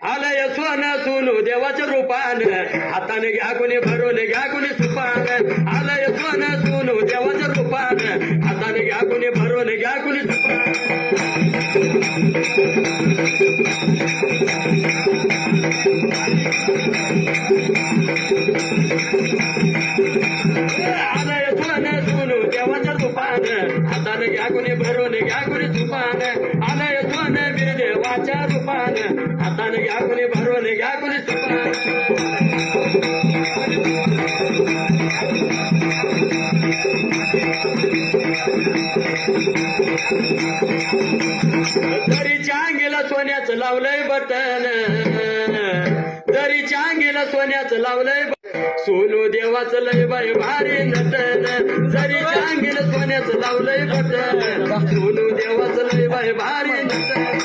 आलंय सोनं सोनू देवाच्या रूपान हाताने घ्या कुणी भरून घ्या कुणी सुपान आलंय सोनं सोनू देवाच्या रूपान हाताने घ्या कुणी भरून घ्या कुणी सुपान आलंय सोनं सोनू देवाच्या रूपान हाताने घ्या कुणी भरून घ्या कुणी सुपान आलंय सोनं वीर देवाच्या रूपान हाताने घ्या कुणी भरून घ्या कुणी सुपान दरीच्या अंगीला सोन्याचं लावलंय बटन दरीच्या अंगीला सोन्याचं लावलंय सोनू देवाचं लय बाय भारी नटन दरीच्या अंगीला सोन्याचं लावलंय बटन सोनू देवाचं लय बाय भारी नटन